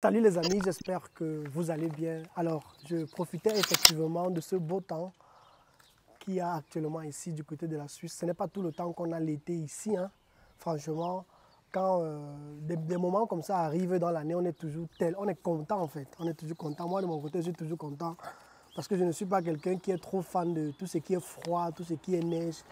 Salut les amis, j'espère que vous allez bien. Alors, je profitais effectivement de ce beau temps qu'il y a actuellement ici du côté de la Suisse. Ce n'est pas tout le temps qu'on a l'été ici, hein. Franchement, quand des moments comme ça arrivent dans l'année, on est toujours on est content en fait. On est toujours content. Moi, de mon côté, je suis toujours content parce que je ne suis pas quelqu'un qui est trop fan de tout ce qui est froid, tout ce qui est neige.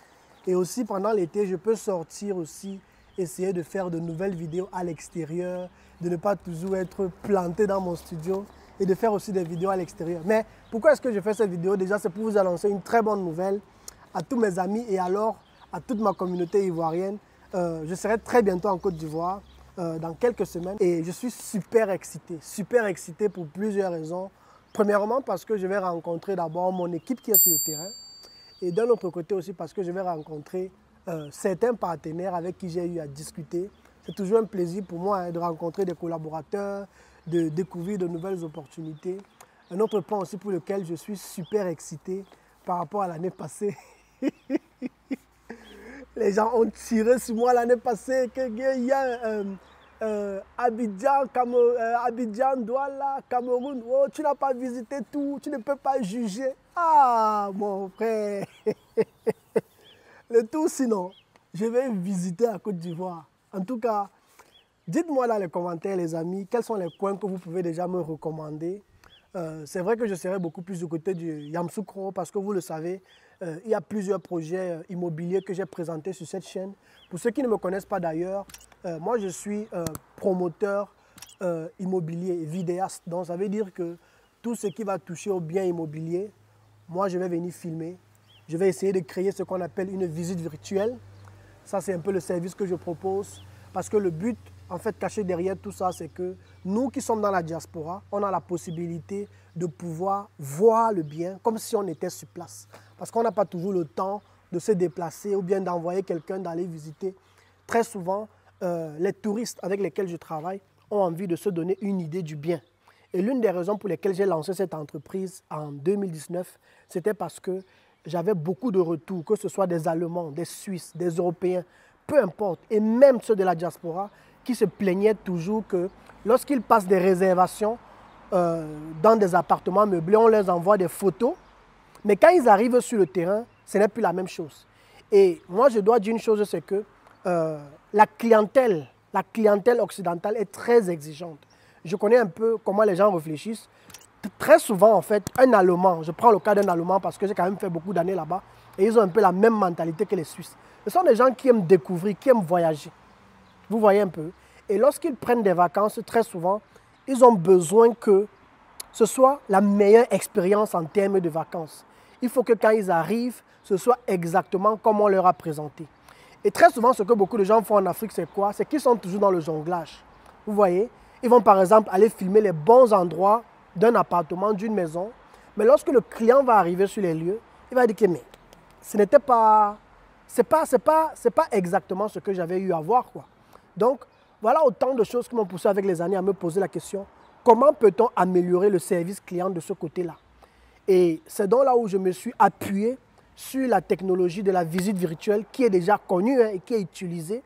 Et aussi, pendant l'été, je peux sortir aussi, essayer de faire de nouvelles vidéos à l'extérieur, de ne pas toujours être planté dans mon studio et de faire aussi des vidéos à l'extérieur. Mais pourquoi est-ce que je fais cette vidéo? Déjà, c'est pour vous annoncer une très bonne nouvelle à tous mes amis et alors à toute ma communauté ivoirienne. Je serai très bientôt en Côte d'Ivoire, dans quelques semaines, et je suis super excité pour plusieurs raisons. Premièrement, parce que je vais rencontrer d'abord mon équipe qui est sur le terrain. Et d'un autre côté aussi parce que je vais rencontrer certains partenaires avec qui j'ai eu à discuter. C'est toujours un plaisir pour moi de rencontrer des collaborateurs, de découvrir de nouvelles opportunités. Un autre point aussi pour lequel je suis super excité par rapport à l'année passée. Les gens ont tiré sur moi l'année passée. Il y a Abidjan, Douala, Cameroun. Oh, tu n'as pas visité tout, tu ne peux pas juger. Ah, mon frère. Le tout, sinon, je vais visiter la Côte d'Ivoire. En tout cas, dites-moi dans les commentaires, les amis, quels sont les coins que vous pouvez déjà me recommander. C'est vrai que je serai beaucoup plus du côté du Yamoussoukro parce que vous le savez, il y a plusieurs projets immobiliers que j'ai présentés sur cette chaîne. Pour ceux qui ne me connaissent pas d'ailleurs, moi je suis promoteur immobilier, vidéaste. Donc ça veut dire que tout ce qui va toucher au bien immobilier, moi je vais venir filmer. Je vais essayer de créer ce qu'on appelle une visite virtuelle. Ça c'est un peu le service que je propose parce que le but, en fait, caché derrière tout ça, c'est que nous qui sommes dans la diaspora, on a la possibilité de pouvoir voir le bien comme si on était sur place. Parce qu'on n'a pas toujours le temps de se déplacer ou bien d'envoyer quelqu'un d'aller visiter. Très souvent, les touristes avec lesquels je travaille ont envie de se donner une idée du bien. Et l'une des raisons pour lesquelles j'ai lancé cette entreprise en 2019, c'était parce que j'avais beaucoup de retours, que ce soit des Allemands, des Suisses, des Européens, peu importe, et même ceux de la diaspora, qui se plaignaient toujours que lorsqu'ils passent des réservations dans des appartements meublés, on leur envoie des photos, mais quand ils arrivent sur le terrain, ce n'est plus la même chose. Et moi, je dois dire une chose, c'est que la clientèle occidentale est très exigeante. Je connais un peu comment les gens réfléchissent. Très souvent, en fait, un Allemand, je prends le cas d'un Allemand parce que j'ai quand même fait beaucoup d'années là-bas, et ils ont un peu la même mentalité que les Suisses. Ce sont des gens qui aiment découvrir, qui aiment voyager. Vous voyez un peu. Et lorsqu'ils prennent des vacances, très souvent, ils ont besoin que ce soit la meilleure expérience en termes de vacances. Il faut que quand ils arrivent, ce soit exactement comme on leur a présenté. Et très souvent, ce que beaucoup de gens font en Afrique, c'est quoi? C'est qu'ils sont toujours dans le jonglage. Vous voyez? Ils vont par exemple aller filmer les bons endroits d'un appartement, d'une maison. Mais lorsque le client va arriver sur les lieux, il va dire que mais ce n'était pas... C'est pas exactement ce que j'avais eu à voir, quoi. Donc, voilà autant de choses qui m'ont poussé avec les années à me poser la question, comment peut-on améliorer le service client de ce côté-là? Et c'est donc là où je me suis appuyé sur la technologie de la visite virtuelle qui est déjà connue et qui est utilisée.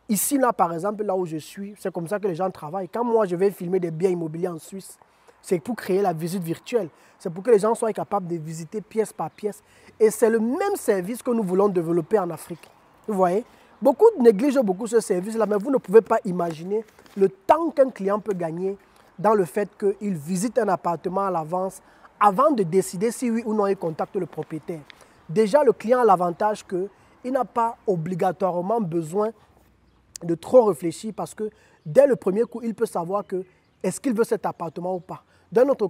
Ici, là, par exemple, là où je suis, c'est comme ça que les gens travaillent. Quand moi, je vais filmer des biens immobiliers en Suisse, c'est pour créer la visite virtuelle. C'est pour que les gens soient capables de visiter pièce par pièce. Et c'est le même service que nous voulons développer en Afrique. Vous voyez? Beaucoup négligent beaucoup ce service-là, mais vous ne pouvez pas imaginer le temps qu'un client peut gagner dans le fait qu'il visite un appartement à l'avance avant de décider si oui ou non il contacte le propriétaire. Déjà, le client a l'avantage qu'il n'a pas obligatoirement besoin de trop réfléchir parce que dès le premier coup, il peut savoir que est-ce qu'il veut cet appartement ou pas. D'un autre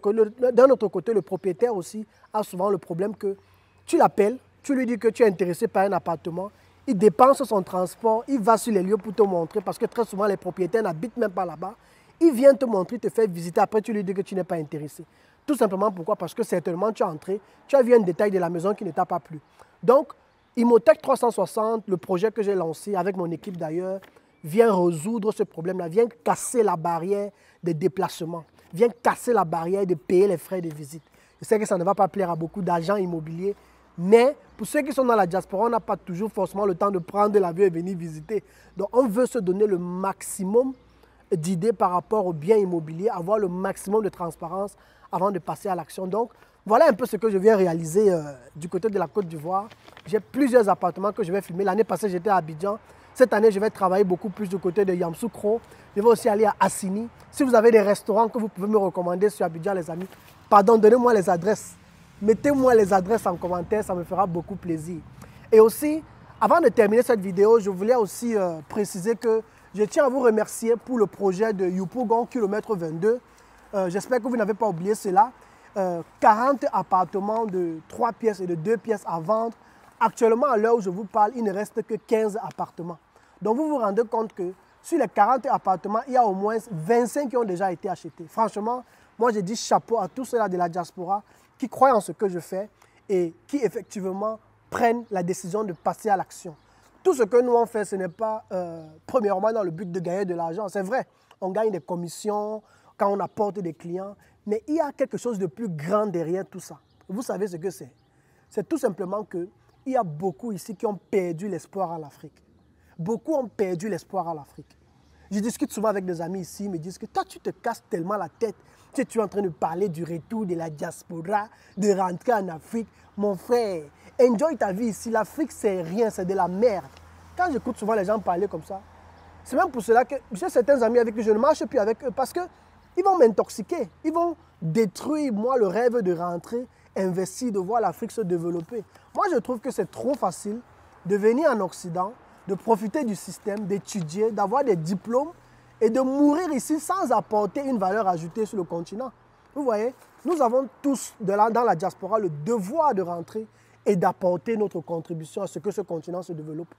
côté, le propriétaire aussi a souvent le problème que tu l'appelles, tu lui dis que tu es intéressé par un appartement, il dépense son transport, il va sur les lieux pour te montrer parce que très souvent les propriétaires n'habitent même pas là-bas. Il vient te montrer, te faire visiter, après tu lui dis que tu n'es pas intéressé. Tout simplement pourquoi? Parce que certainement tu es entré, tu as vu un détail de la maison qui ne t'a pas plu. Donc, Imotech 360, le projet que j'ai lancé avec mon équipe d'ailleurs, vient résoudre ce problème-là, vient casser la barrière des déplacements, vient casser la barrière de payer les frais de visite. Je sais que ça ne va pas plaire à beaucoup d'agents immobiliers, mais pour ceux qui sont dans la diaspora, on n'a pas toujours forcément le temps de prendre l'avion et venir visiter. Donc on veut se donner le maximum d'idées par rapport aux biens immobiliers, avoir le maximum de transparence avant de passer à l'action. Donc, voilà un peu ce que je viens réaliser du côté de la Côte d'Ivoire. J'ai plusieurs appartements que je vais filmer. L'année passée, j'étais à Abidjan. Cette année, je vais travailler beaucoup plus du côté de Yamoussoukro. Je vais aussi aller à Assini. Si vous avez des restaurants que vous pouvez me recommander sur Abidjan, les amis, pardon, donnez-moi les adresses. Mettez-moi les adresses en commentaire, ça me fera beaucoup plaisir. Et aussi, avant de terminer cette vidéo, je voulais aussi préciser que je tiens à vous remercier pour le projet de Yopougon, kilomètre 22. J'espère que vous n'avez pas oublié cela. 40 appartements de 3 pièces et de 2 pièces à vendre. Actuellement, à l'heure où je vous parle, il ne reste que 15 appartements. Donc, vous vous rendez compte que sur les 40 appartements, il y a au moins 25 qui ont déjà été achetés. Franchement, moi, je dis chapeau à tous ceux-là de la diaspora qui croient en ce que je fais et qui, effectivement, prennent la décision de passer à l'action. Tout ce que nous on fait, ce n'est pas, premièrement, dans le but de gagner de l'argent. C'est vrai, on gagne des commissions quand on apporte des clients, mais il y a quelque chose de plus grand derrière tout ça. Vous savez ce que c'est? C'est tout simplement qu'il y a beaucoup ici qui ont perdu l'espoir à l'Afrique. Beaucoup ont perdu l'espoir à l'Afrique. Je discute souvent avec des amis ici, ils me disent que toi, tu te casses tellement la tête que tu es en train de parler du retour de la diaspora, de rentrer en Afrique. Mon frère, enjoy ta vie ici. L'Afrique, c'est rien, c'est de la merde. Quand j'écoute souvent les gens parler comme ça, c'est même pour cela que j'ai certains amis avec qui je ne marche plus avec eux parce qu'ils vont m'intoxiquer. Ils vont détruire, moi, le rêve de rentrer, investir, de voir l'Afrique se développer. Moi, je trouve que c'est trop facile de venir en Occident, de profiter du système, d'étudier, d'avoir des diplômes et de mourir ici sans apporter une valeur ajoutée sur le continent. Vous voyez, nous avons tous, dans la diaspora, le devoir de rentrer et d'apporter notre contribution à ce que ce continent se développe.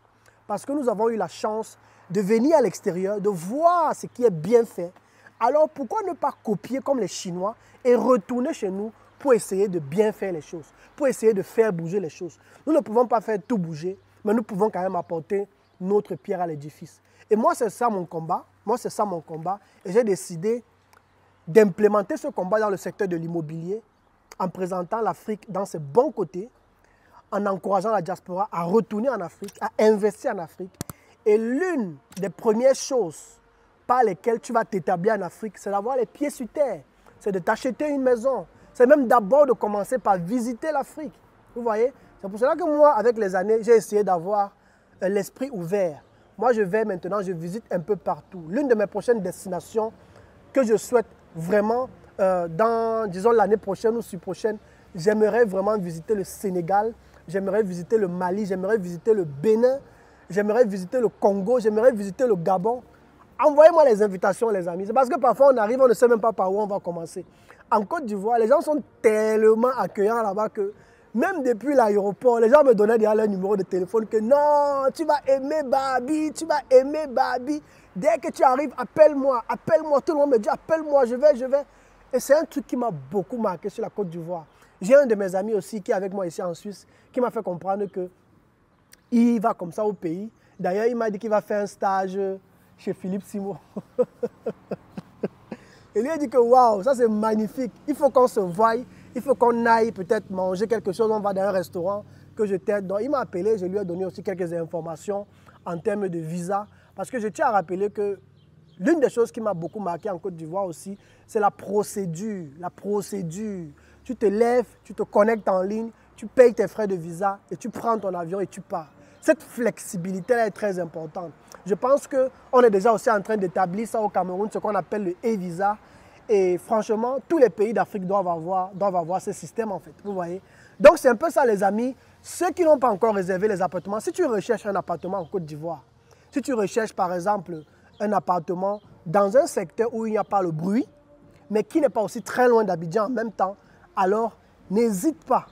Parce que nous avons eu la chance de venir à l'extérieur, de voir ce qui est bien fait. Alors pourquoi ne pas copier comme les Chinois et retourner chez nous pour essayer de bien faire les choses, pour essayer de faire bouger les choses. Nous ne pouvons pas faire tout bouger, mais nous pouvons quand même apporter notre pierre à l'édifice. Et moi, c'est ça mon combat. Moi, c'est ça mon combat. Et j'ai décidé d'implémenter ce combat dans le secteur de l'immobilier en présentant l'Afrique dans ses bons côtés, en encourageant la diaspora à retourner en Afrique, à investir en Afrique. Et l'une des premières choses par lesquelles tu vas t'établir en Afrique, c'est d'avoir les pieds sur terre. C'est de t'acheter une maison. C'est même d'abord de commencer par visiter l'Afrique. Vous voyez? C'est pour cela que moi, avec les années, j'ai essayé d'avoir l'esprit ouvert. Moi, je vais maintenant, je visite un peu partout. L'une de mes prochaines destinations que je souhaite vraiment, dans, disons, l'année prochaine ou prochaine, j'aimerais vraiment visiter le Sénégal, j'aimerais visiter le Mali, j'aimerais visiter le Bénin, j'aimerais visiter le Congo, j'aimerais visiter le Gabon. Envoyez-moi les invitations, les amis. C'est parce que parfois, on arrive, on ne sait même pas par où on va commencer. En Côte d'Ivoire, les gens sont tellement accueillants là-bas que même depuis l'aéroport, les gens me donnaient déjà leur numéro de téléphone que non, tu vas aimer Babi, tu vas aimer Babi. Dès que tu arrives, appelle-moi, appelle-moi. Tout le monde me dit appelle-moi, je vais. Et c'est un truc qui m'a beaucoup marqué sur la Côte d'Ivoire. J'ai un de mes amis aussi qui est avec moi ici en Suisse, qui m'a fait comprendre qu'il va comme ça au pays. D'ailleurs, il m'a dit qu'il va faire un stage chez Philippe Simon. Et lui a dit que waouh, ça c'est magnifique. Il faut qu'on se voie, il faut qu'on aille peut-être manger quelque chose. On va dans un restaurant que je t'aide. Donc il m'a appelé, je lui ai donné aussi quelques informations en termes de visa. Parce que je tiens à rappeler que l'une des choses qui m'a beaucoup marqué en Côte d'Ivoire aussi, c'est la procédure. La procédure. Tu te lèves, tu te connectes en ligne, tu payes tes frais de visa et tu prends ton avion et tu pars. Cette flexibilité-là est très importante. Je pense qu'on est déjà aussi en train d'établir ça au Cameroun, ce qu'on appelle le e-visa. Et franchement, tous les pays d'Afrique doivent avoir ce système en fait. Vous voyez? Donc c'est un peu ça les amis. Ceux qui n'ont pas encore réservé les appartements, si tu recherches un appartement en Côte d'Ivoire, si tu recherches par exemple un appartement dans un secteur où il n'y a pas le bruit, mais qui n'est pas aussi très loin d'Abidjan en même temps, alors n'hésite pas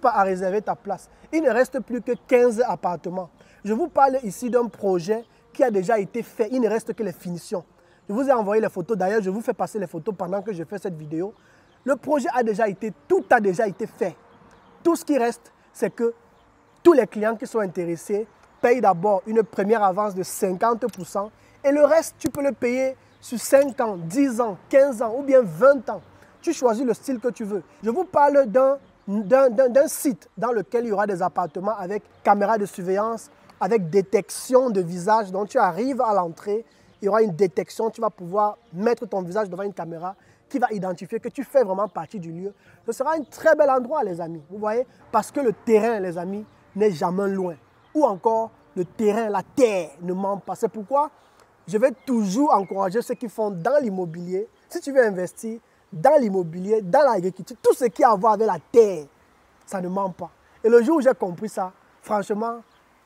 à réserver ta place. Il ne reste plus que 15 appartements. Je vous parle ici d'un projet qui a déjà été fait. Il ne reste que les finitions. Je vous ai envoyé les photos. D'ailleurs, je vous fais passer les photos pendant que je fais cette vidéo. Le projet tout a déjà été fait. Tout ce qui reste, c'est que tous les clients qui sont intéressés payent d'abord une première avance de 50% et le reste, tu peux le payer sur 5 ans, 10 ans, 15 ans ou bien 20 ans. Tu choisis le style que tu veux. Je vous parle d'un site dans lequel il y aura des appartements avec caméra de surveillance, avec détection de visage. Donc tu arrives à l'entrée il y aura une détection, tu vas pouvoir mettre ton visage devant une caméra qui va identifier que tu fais vraiment partie du lieu. Ce sera un très bel endroit, les amis, vous voyez, parce que le terrain, les amis, n'est jamais loin. Ou encore, le terrain, la terre ne ment pas. C'est pourquoi je vais toujours encourager ceux qui font dans l'immobilier. Si tu veux investir dans l'immobilier, dans l'agriculture, tout ce qui a à voir avec la terre, ça ne ment pas. Et le jour où j'ai compris ça, franchement,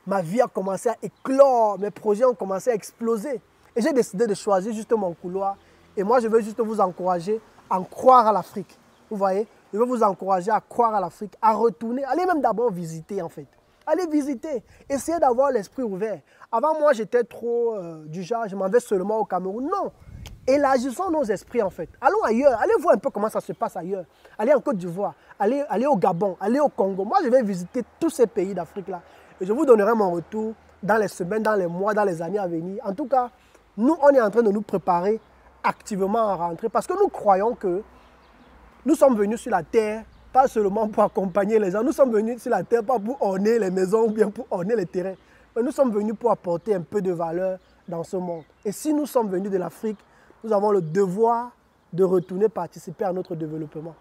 ma vie a commencé à éclore, mes projets ont commencé à exploser. Et j'ai décidé de choisir juste mon couloir. Et moi, je veux juste vous encourager à croire à l'Afrique. Vous voyez, je veux vous encourager à croire à l'Afrique, à retourner. Allez même d'abord visiter, en fait. Allez visiter. Essayez d'avoir l'esprit ouvert. Avant, moi, j'étais trop du genre, je m'en vais seulement au Cameroun. Non. Élargissons nos esprits, en fait. Allons ailleurs. Allez voir un peu comment ça se passe ailleurs. Allez en Côte d'Ivoire. Allez au Gabon. Allez au Congo. Moi, je vais visiter tous ces pays d'Afrique-là. Et je vous donnerai mon retour dans les semaines, dans les mois, dans les années à venir. En tout cas, nous, on est en train de nous préparer activement à rentrer parce que nous croyons que nous sommes venus sur la terre, pas seulement pour accompagner les gens. Nous sommes venus sur la terre pas pour orner les maisons ou bien pour orner les terrains. Mais nous sommes venus pour apporter un peu de valeur dans ce monde. Et si nous sommes venus de l'Afrique, nous avons le devoir de retourner participer à notre développement.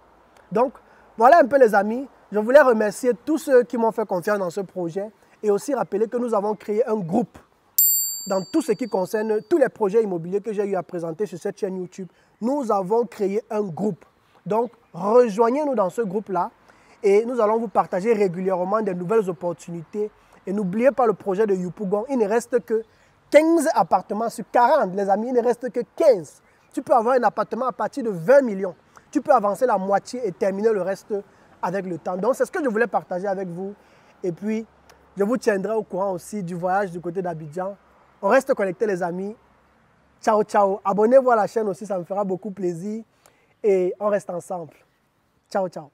Donc, voilà un peu les amis. Je voulais remercier tous ceux qui m'ont fait confiance dans ce projet et aussi rappeler que nous avons créé un groupe dans tout ce qui concerne tous les projets immobiliers que j'ai eu à présenter sur cette chaîne YouTube. Nous avons créé un groupe. Donc, rejoignez-nous dans ce groupe-là et nous allons vous partager régulièrement des nouvelles opportunités. Et n'oubliez pas le projet de Yupougon. Il ne reste que 15 appartements sur 40, les amis. Il ne reste que 15. Tu peux avoir un appartement à partir de 20 millions. Tu peux avancer la moitié et terminer le reste avec le temps. Donc, c'est ce que je voulais partager avec vous. Et puis, je vous tiendrai au courant aussi du voyage du côté d'Abidjan. On reste connectés, les amis. Ciao, ciao. Abonnez-vous à la chaîne aussi, ça me fera beaucoup plaisir. Et on reste ensemble. Ciao, ciao.